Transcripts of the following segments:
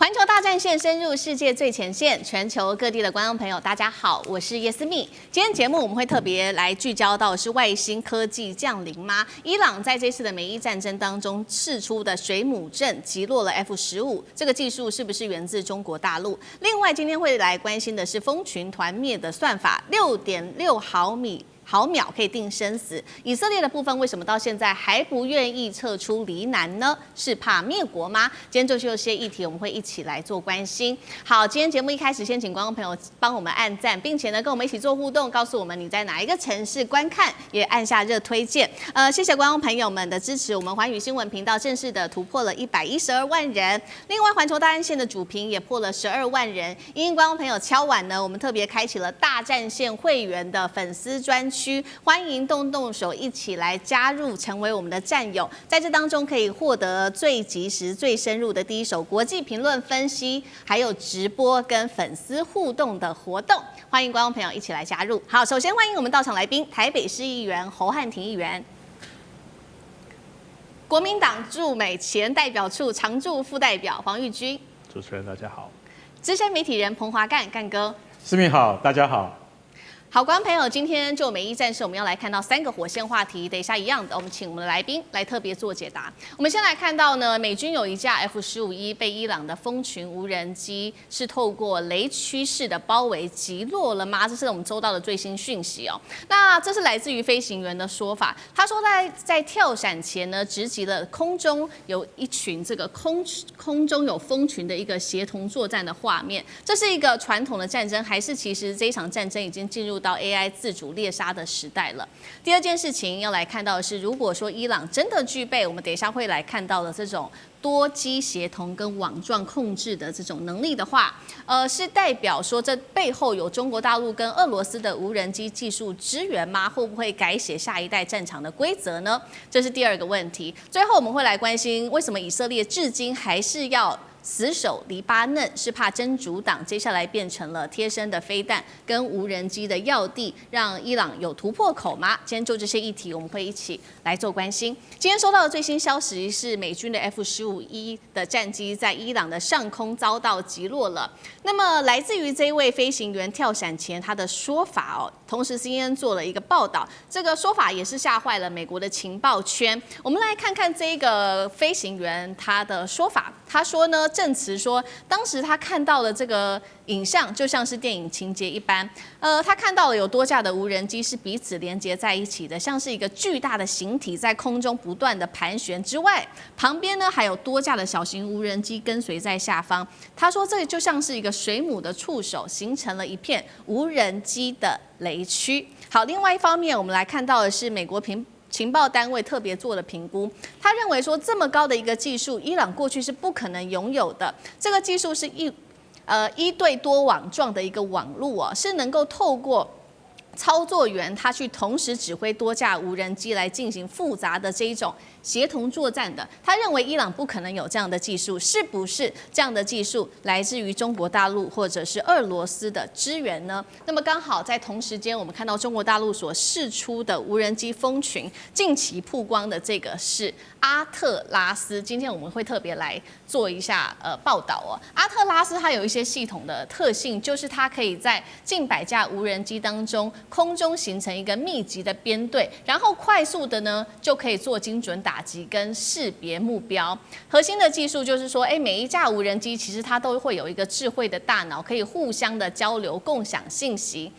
環球大戰線深入世界最前線，全球各地的觀眾朋友，大家好，我是葉思密。今天節目我們會特別來聚焦到的是外星科技降臨嗎？伊朗在這次的美伊戰爭當中釋出的水母陣擊落了 F-15，這個技術是不是源自中國大陸？另外，今天會來關心的是蜂群團滅的算法，6.6毫秒可以定生死。以色列的部分為什麼到現在還不願意撤出黎南呢？是怕滅國嗎？今天就是有些議題我們會一起來做關心。好，今天節目一開始先請觀眾朋友幫我們按讚，並且呢跟我們一起做互動，告訴我們你在哪一個城市觀看，也按下熱推薦。謝謝觀眾朋友們的支持，我們寰宇新聞頻道正式的突破了112萬人。另外，環球大戰線的主頻也破了12萬人。因為觀眾朋友敲碗呢，我們特別開啟了大戰線會員的粉絲專區。歡迎動手一起來加入，成為我們的戰友。在這當中可以獲得最及時、最深入的第一手國際評論分析，還有直播跟粉絲互動的活動。歡迎觀眾朋友一起來加入。好，首先歡迎我們到場來賓，台北市議員侯漢廷議員，國民黨駐美前代表處常駐副代表黃玉軍。主持人大家好。資深媒體人彭華幹哥。思密好，大家好。好，觀眾朋友，今天就美伊戰事，我們要來看到3個火線話題。等一下一樣的，我們請我們的來賓來特別做解答。我們先來看到呢，美軍有一架 F-15E 被伊朗的蜂群無人機是透過雷區式的包圍擊落了嗎？這是我們收到的最新訊息哦。那這是來自於飛行員的說法，他說在跳傘前呢，直擊了空中有一群這個空中有蜂群的一個協同作戰的畫面。這是一個傳統的戰爭，還是其實這一場戰爭已經進入到 AI 自主獵殺的時代了。第二件事情要來看到的是，如果說伊朗真的具備我們等一下會來看到的這種多機協同跟網狀控制的這種能力的話，是代表說這背後有中國大陸跟俄羅斯的無人機技術支援嗎？會不會改寫下一代戰場的規則呢？這是第二個問題。最後我們會來關心，為什麼以色列至今還是要死守黎巴嫩，是怕真主黨接下來變成了貼身的飛彈跟無人機的要地，讓伊朗有突破口嗎？今天就這些議題，我們會一起來做關心。今天收到的最新消息是，美軍的 F-15E 的戰機在伊朗的上空遭到擊落了。那麼來自於這位飛行員跳傘前他的說法哦，同時 CNN 做了一個報道，這個說法也是嚇壞了美國的情報圈。我們來看看這個飛行員他的說法，他說呢，證詞說，當時他看到了這個影像，就像是電影情節一般。他看到了有多架的無人機是彼此連接在一起的，像是一個巨大的形體在空中不斷的盤旋之外，旁邊呢還有多架的小型無人機跟隨在下方。他說，這就像是一個水母的觸手，形成了一片無人機的雷區。好，另外一方面，我們來看到的是美國情報單位特別做了評估，他認為說，這麼高的一個技術，伊朗過去是不可能擁有的。這個技術是一對多網狀的一個網路哦，是能夠透過操作員他去同時指揮多架無人機來進行複雜的這一種協同作戰的。他認為伊朗不可能有這樣的技術，是不是這樣的技術來自於中國大陸或者是俄羅斯的支援呢？那麼剛好在同時間，我們看到中國大陸所釋出的無人機蜂群，近期曝光的這個是阿特拉斯。今天我們會特別來做一下報道哦。阿特拉斯它有一些系統的特性，就是它可以在近100架無人機當中，空中形成一個密集的編隊，然後快速的呢就可以做精準打擊跟識別目標。核心的技術就是說，每一架無人機其實它都會有一個智慧的大腦，可以互相的交流、共享信息。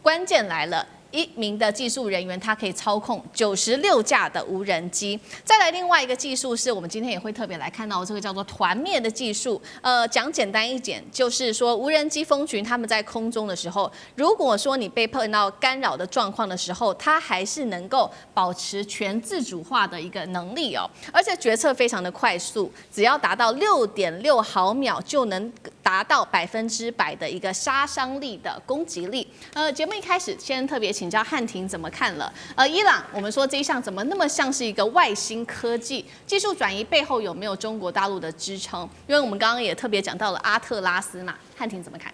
關鍵來了。1名的技術人員，他可以操控96架的無人機。再來另外一個技術是我們今天也會特別來看到的，這個叫做團滅的技術。講簡單一點，就是說無人機蜂群他們在空中的時候，如果說你被碰到干擾的狀況的時候，它還是能夠保持全自主化的一個能力哦，而且決策非常的快速，只要達到6.6毫秒就能達到100%的一個殺傷力的攻擊力。節目一開始先特別請教漢廷怎麼看了？伊朗我們說這一項怎麼那麼像是一個外星科技？技術轉移背後有沒有中國大陸的支撐？因為我們剛剛也特別講到了阿特拉斯嘛，漢廷怎麼看？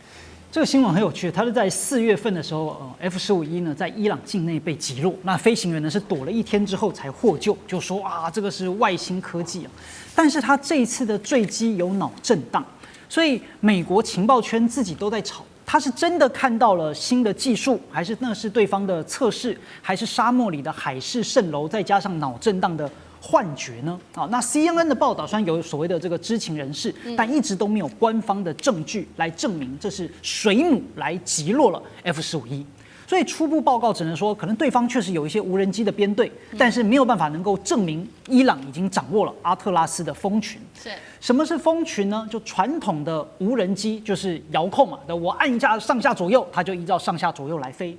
這個新聞很有趣，它是在4月份的時候，F-15E 呢在伊朗境內被擊落，那飛行員呢是躲了1天之後才獲救，就說啊這個是外星科技啊，但是它這一次的墜機有腦震盪。所以美國情報圈自己都在吵，他是真的看到了新的技術，還是那是對方的測試，還是沙漠裡的海市蜃樓，再加上腦震盪的幻覺呢？好，那 CNN 的報道雖然有所謂的這個知情人士，但一直都沒有官方的證據來證明這是水母來擊落了 F-15E。所以初步報告只能說，可能對方確實有一些無人機的編隊，但是沒有辦法能夠證明伊朗已經掌握了阿特拉斯的蜂群。是，什麼是蜂群呢？就傳統的無人機就是遙控嘛，我按一下上下左右，它就依照上下左右來飛。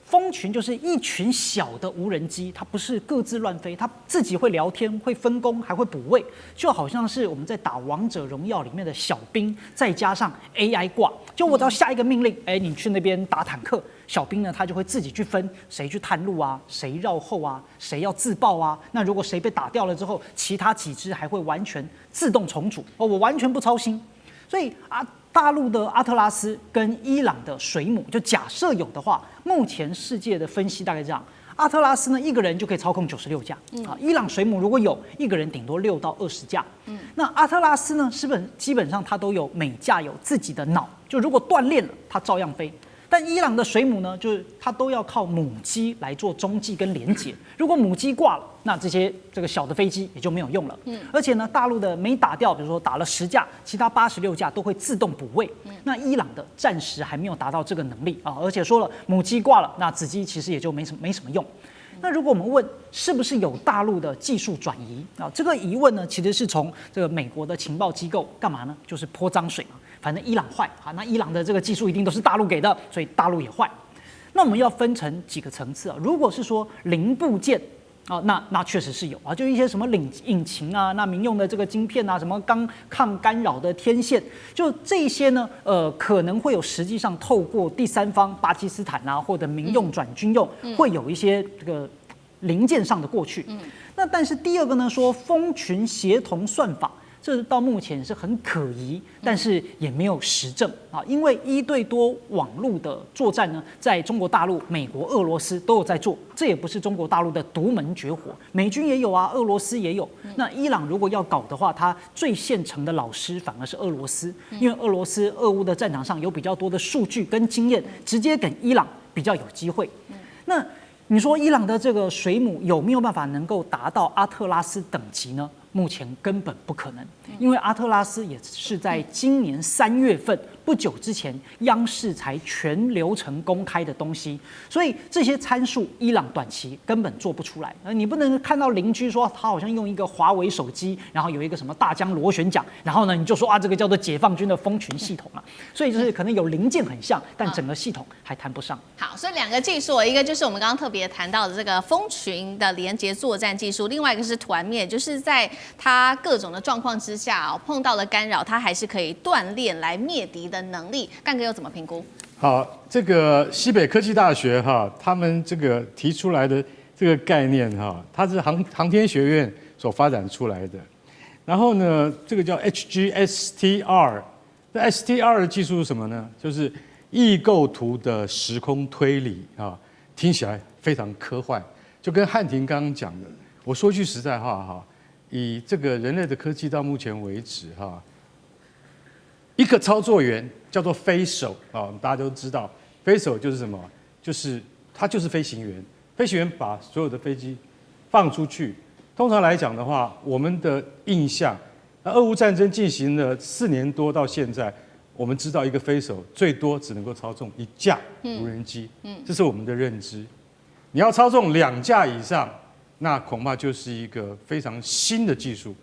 蜂群就是一群小的無人機，它不是各自亂飛，它自己會聊天、会分工，還會補位，就好像是我們在打王者榮耀裡面的小兵，再加上 AI 掛，就我只要下一個命令，你去那邊打坦克，小兵呢他就會自己去分誰去探路啊，誰繞後啊，誰要自爆啊。那如果誰被打掉了之後，其他幾隻還會完全自動重組我完全不操心。所以大陸的阿特拉斯跟伊朗的水母，就假設有的話，目前世界的分析大概這樣：阿特拉斯呢，一個人就可以操控96架，伊朗水母如果有一個人，頂多6到20架。那阿特拉斯呢，基本上它都有每架有自己的腦，就如果斷鏈了，它照樣飛。但伊朗的水母呢，就是它都要靠母機來做中繼跟連接。如果母機掛了，那這個小的飛機也就沒有用了。而且呢，大陸的沒打掉，比如說打了10架，其他86架都會自動補位。那伊朗的暫時還沒有達到這個能力啊。而且說了，母機掛了，那子機其實也就沒什麼用。那如果我們問是不是有大陸的技術轉移啊，這個疑問呢，其實是從這個美國的情報機構幹嘛呢？就是潑髒水嘛。反正伊朗壞啊，那伊朗的這個技術一定都是大陸給的，所以大陸也壞。那我們要分成幾個層次啊。如果是說零部件啊，那確實是有啊，就一些什麼引擎啊，那民用的這個晶片啊，什麼抗干擾的天線，就這些呢，可能會有實際上透過第三方巴基斯坦啊，或者民用轉軍用，會有一些這個零件上的過去。那但是第二個呢，說蜂群協同算法。這到目前是很可疑，但是也沒有實證啊。因為1對多網絡的作戰呢，在中國大陸、美國、俄羅斯都有在做，這也不是中國大陸的獨門絕活，美軍也有啊，俄羅斯也有。那伊朗如果要搞的話，它最現成的老師反而是俄羅斯，因為俄羅斯、俄烏的戰場上有比較多的數據跟經驗，直接跟伊朗比較有機會。那你說伊朗的這個水母有沒有辦法能夠達到阿特拉斯等級呢？目前根本不可能，因為阿特拉斯也是在今年3月份不久之前，央視才全流程公開的東西，所以這些參數伊朗短期根本做不出來。你不能看到鄰居說他好像用一個華為手機，然後有一個什麼大疆螺旋槳，然後呢你就說這個叫做解放軍的蜂群系統啊，所以就是可能有零件很像，但整個系統還談不上。好，所以2個技術，一個就是我們剛剛特別談到的這個蜂群的連接作戰技術，另外一個是團滅，就是在它各種的狀況之下碰到了干擾，它還是可以斷鏈來滅敵的能力。幹哥又怎麼評估？好，這個西北科技大學他們這個提出來的這個概念它是航天學院所發展出來的。然後呢，這個叫 HGSTR， 那 STR 的技術是什麼呢？就是異構圖的時空推理聽起來非常科幻，就跟漢庭剛剛講的。我說句實在話以這個人類的科技到目前為止一個操作員叫做飛手大家都知道，飛手就是什麼？他就是飛行員。飛行员把所有的飛機放出去。通常來講的話，我們的印象，俄烏戰爭進行了4年多到現在，我們知道一個飛手最多只能夠操縱1架無人機，這是我們的認知。你要操縱2架以上，那恐怕就是一個非常新的技術。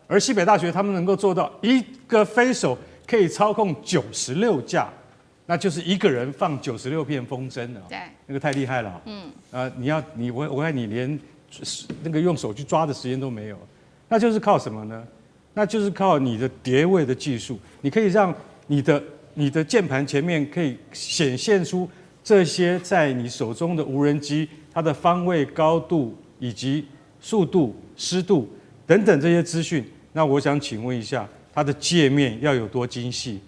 而西北大學他們能夠做到一個飛手可以操控96架，那就是一個人放96片風筝了。对，那個太厲害了。我看你連那個用手去抓的時間都沒有，那就是靠什麼呢？那就是靠你的疊位的技術，你可以讓你的鍵盤前面可以顯現出這些在你手中的無人機它的方位、高度以及速度、濕度等等這些資訊。那我想請問一下，它的界面要有多精細？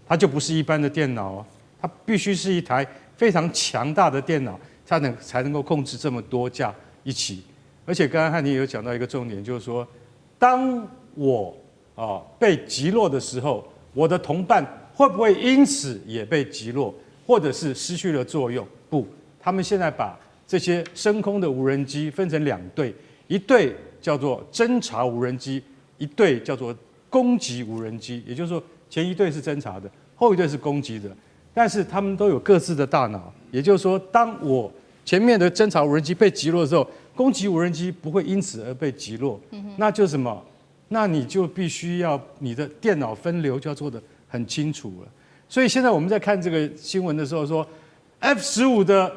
它就不是一般的電腦它必須是一台非常強大的電腦，才能夠控制這麼多架一起。而且剛剛漢庭有講到一個重點，就是說，當我被擊落的時候，我的同伴會不會因此也被擊落，或者是失去了作用？不，他們現在把這些升空的無人機分成2隊，一隊叫做偵察無人機，一隊叫做攻擊無人機。也就是說，前一隊是偵察的，後一隊是攻擊的，但是他們都有各自的大腦。也就是說，當我前面的偵察無人机被擊落的時候，攻擊無人機不會因此而被擊落。那就什麼？那你就必須要你的電腦分流就要做得很清楚了。所以現在我們在看這個新聞的時候說，F-15的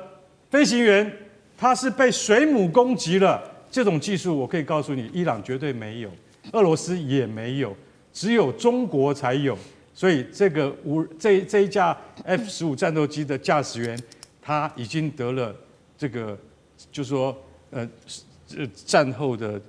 飛行員他是被水母攻擊了。這種技術我可以告訴你，伊朗絕對沒有，俄羅斯也沒有，只有中國才有。所以這一架 F-15戰鬥機的駕駛員，他已經得了這個，就是說戰後的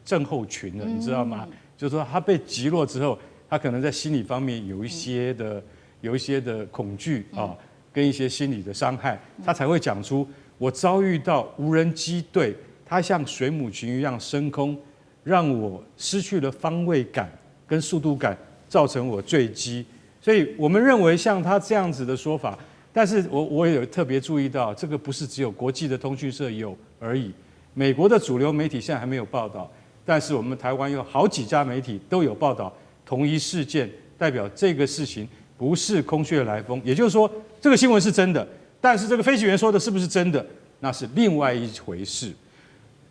症候群了，你知道嗎？就是說他被擊落之後，他可能在心理方面有一些的恐懼啊，跟一些心理的傷害，他才會講出我遭遇到無人機隊，它像水母群一樣升空，讓我失去了方位感跟速度感，造成我墜機。所以我們認為像他這樣子的說法，但是我也有特別注意到，這個不是只有國際的通訊社有而已。美國的主流媒體現在還沒有報道，但是我們台灣有好幾家媒體都有報道同一事件，代表這個事情不是空穴來風。也就是說，這個新聞是真的，但是這個飛行員說的是不是真的，那是另外一回事。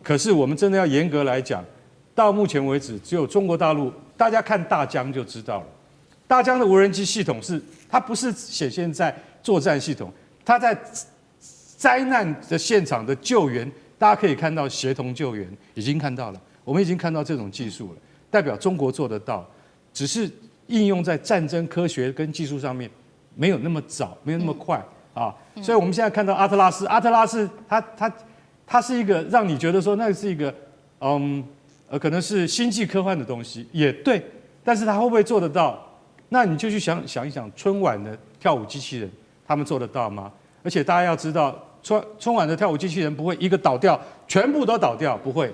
可是我們真的要嚴格來講，到目前為止，只有中國大陸，大家看大疆就知道了。大疆的無人機系統它不是顯現在作戰系統，它在災難的現場的救援。大家可以看到協同救援已經看到了，我們已經看到這種技術了，代表中國做得到，只是應用在戰爭科學跟技術上面沒有那麼早，沒有那麼快啊。所以我們現在看到阿特拉斯它是一個讓你覺得說那是一個可能是星際科幻的東西，也對，但是它會不會做得到？那你就去想一想，春晚的跳舞機器人，他們做得到嗎？而且大家要知道。春晚的跳舞機器人不會一個倒掉，全部都倒掉，不會。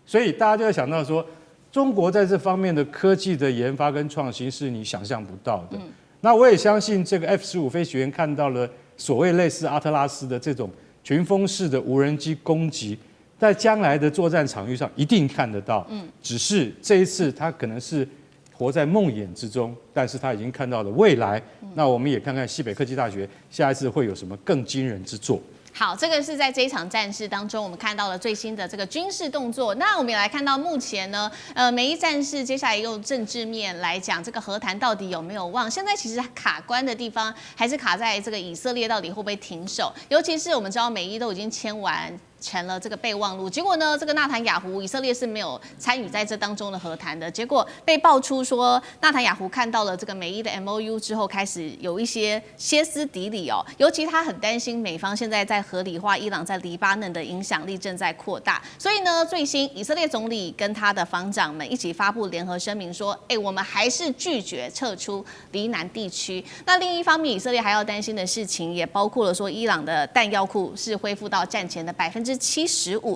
所以大家就會想到說，中國在這方面的科技的研發跟創新是你想象不到的。那我也相信這個 F-15飛行員看到了所謂類似阿特拉斯的這種群蜂式的無人機攻擊，在將來的作戰場域上一定看得到。只是這一次他可能是活在夢魘之中，但是他已經看到了未來。那我們也看看西北科技大學下一次會有什麼更驚人之作。好，這個是在這一場戰事當中，我們看到了最新的這個軍事動作。那我們也來看到目前呢，美伊戰事接下來用政治面來講，這個和談到底有沒有望？現在其實卡關的地方還是卡在這個以色列到底會不會停手，尤其是我們知道美伊都已經簽完成了這個備忘錄，結果呢，這個納坦雅胡以色列是沒有參與在這當中的和談的。結果被爆出說，納坦雅胡看到了這個美伊的 MOU 之後，開始有一些歇斯底里哦，尤其他很擔心美方現在在合理化伊朗在黎巴嫩的影響力正在擴大，所以呢，最新以色列總理跟他的防長們一起發布聯合聲明說，我們還是拒絕撤出黎南地區。那另一方面，以色列還要擔心的事情也包括了說，伊朗的彈藥庫是恢復到戰前的75%，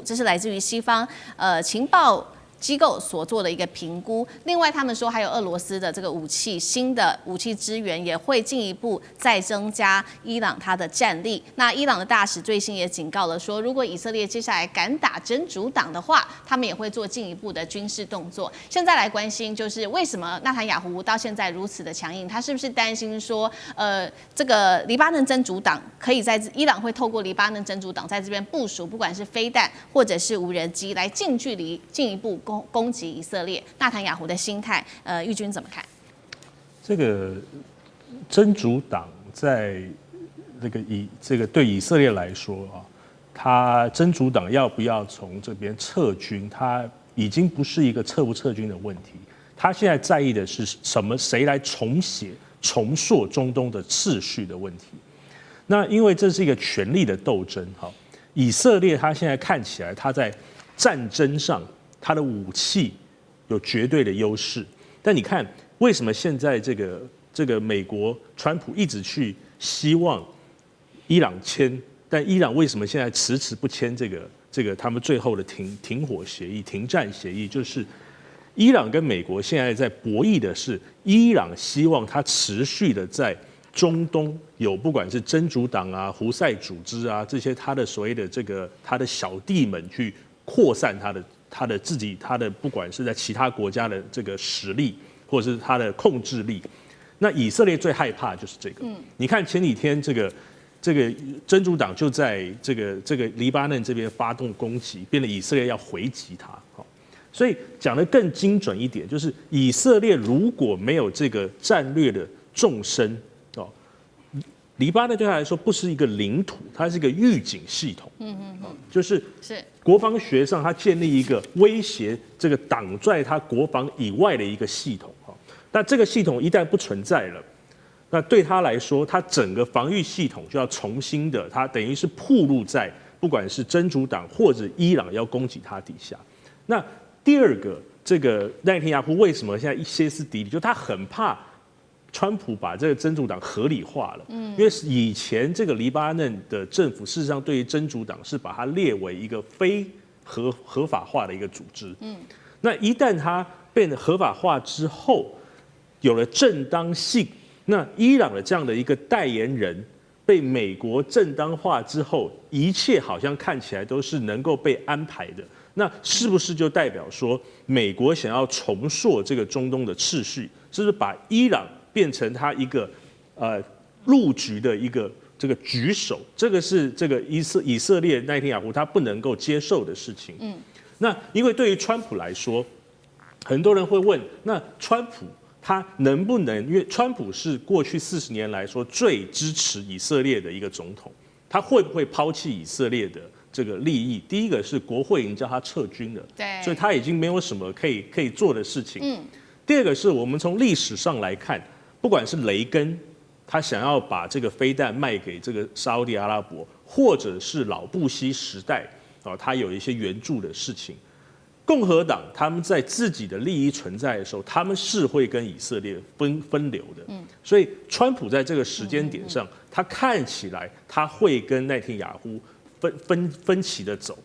這是來自於西方情報機構所做的一個評估。另外，他們說還有俄羅斯的這個武器，新的武器支援也會進一步再增加伊朗它的戰力。那伊朗的大使最新也警告了說，如果以色列接下來敢打真主黨的話，他們也會做進一步的軍事動作。現在來關心就是為什麼納坦雅胡到現在如此的強硬，他是不是擔心說，這個黎巴嫩真主黨可以在伊朗會透過黎巴嫩真主黨在這邊部署，不管是飛彈或者是無人機，來近距離進一步攻擊以色列。納坦雅胡的心態，玉軍怎麼看？這個真主黨在这個對以色列來說啊，他真主黨要不要從這邊撤軍，他已經不是一個撤不撤軍的問題，他現在在意的是什麼？誰來重塑中東的秩序的問題？那因為這是一個權力的鬥爭，哈，以色列他現在看起來他在戰爭上，他的武器有絕對的優勢，但你看為什麼現在這個美國川普一直去希望伊朗簽，但伊朗為什麼現在遲遲不簽這個他們最後的停火協議、停戰協議？就是伊朗跟美國現在在博弈的是，伊朗希望它持續的在中東有不管是真主黨啊、胡塞組織啊這些他的所謂的這個他的小弟們去擴散他的不管是在其他國家的這個實力或者是他的控制力。那以色列最害怕的就是這個。你看前幾天这個真主黨就在這個黎巴嫩這邊發動攻擊，變得以色列要回擊他。所以講得更精準一點，就是以色列如果沒有這個戰略的縱深，黎巴嫩對他來說不是一個領土，它是一個預警系統。就是國防學上，它建立一個威脅這個擋在它國防以外的一個系統。那這個系統一旦不存在了，那對他來說，他整個防禦系統就要重新的，他等於是暴露在不管是真主黨或者伊朗要攻擊他底下。那第二個，這個奈坦雅胡為什麼現在一歇斯底里？就他很怕川普把這個真主黨合理化了。因為以前這個黎巴嫩的政府事實上對於真主黨是把它列為一個非合法化的一個組織。那一旦它變得合法化之後，有了正當性，那伊朗的這樣的一個代言人被美國正當化之後，一切好像看起來都是能夠被安排的。那是不是就代表說，美國想要重塑這個中東的秩序，就是把伊朗變成他一個陸局的一個這個舉手？這個是這個以色列奈坦雅胡他不能夠接受的事情。那因為對於川普來說，很多人會問，那川普他能不能？因為川普是過去40年來說最支持以色列的一個總統，他會不會拋棄以色列的這個利益？第一個是國會已經叫他撤軍了，對，所以他已經沒有什麼可以做的事情。第二個是我們從歷史上來看，不管是雷根他想要把這個飛彈賣給這個沙烏地阿拉伯，或者是老布希時代他有一些援助的事情。共和黨他們在自己的利益存在的時候，他們是會跟以色列分流的。所以川普在這個時間點上，他看起來他會跟奈坦雅胡分歧的走。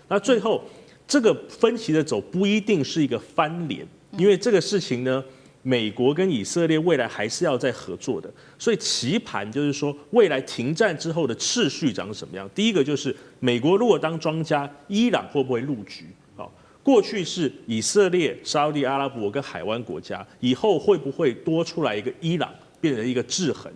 那最後這個分歧的走不一定是一個翻臉，因為這個事情呢，美國跟以色列未來還是要再合作的。所以棋盤就是說，未來停戰之後的秩序長什麼樣？第一個就是美國如果當莊家，伊朗會不會入局？過去是以色列、沙烏地阿拉伯跟海灣國家，以後會不會多出來一個伊朗，變成一個制衡？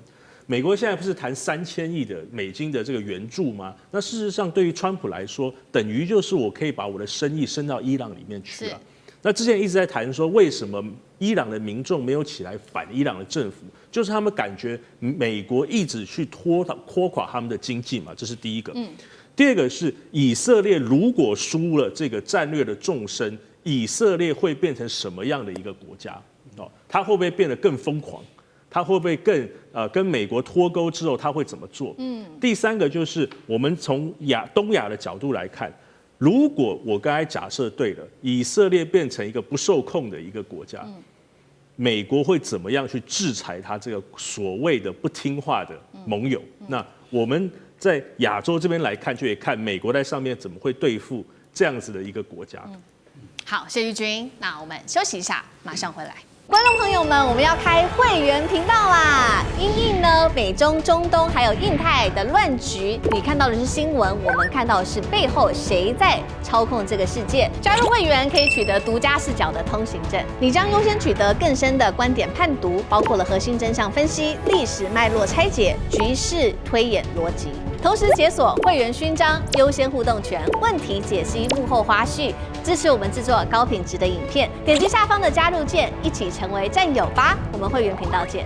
美國現在不是談3000億的美金的這個援助嗎？那事實上對於川普來說，等於就是我可以把我的生意伸到伊朗裡面去了。那之前一直在談說，為什麼伊朗的民眾沒有起來反伊朗的政府？就是他們感覺美國一直去拖垮他們的經濟嘛，這是第一個。第二個是以色列如果輸了這個戰略的縱深，以色列會變成什麼樣的一個國家？它會不會變得更瘋狂？它會不會更跟美國脫鈎之後，它會怎麼做？第三個就是我們從東亞的角度來看，如果我剛才假設對了，以色列變成一個不受控的一個國家，美國會怎麼樣去制裁它這個所謂的不聽話的盟友？那我們在亞洲這邊來看，就也看美國在上面怎麼會對付這樣子的一個國家。好，謝玉君，那我們休息一下，馬上回來。觀眾朋友們，我們要開會員頻道啦！因應呢美中、中東還有印太的亂局，你看到的是新聞，我們看到的是背後誰在操控這個世界。加入會員可以取得獨家視角的通行證，你將優先取得更深的觀點判讀，包括了核心真相分析、歷史脈絡拆解、局勢推演邏輯。同時解鎖會員勳章、優先互動權、問題解析、幕後花絮，支持我們制作高品質的影片。點擊下方的加入鍵，一起成為戰友吧！我們會員頻道見。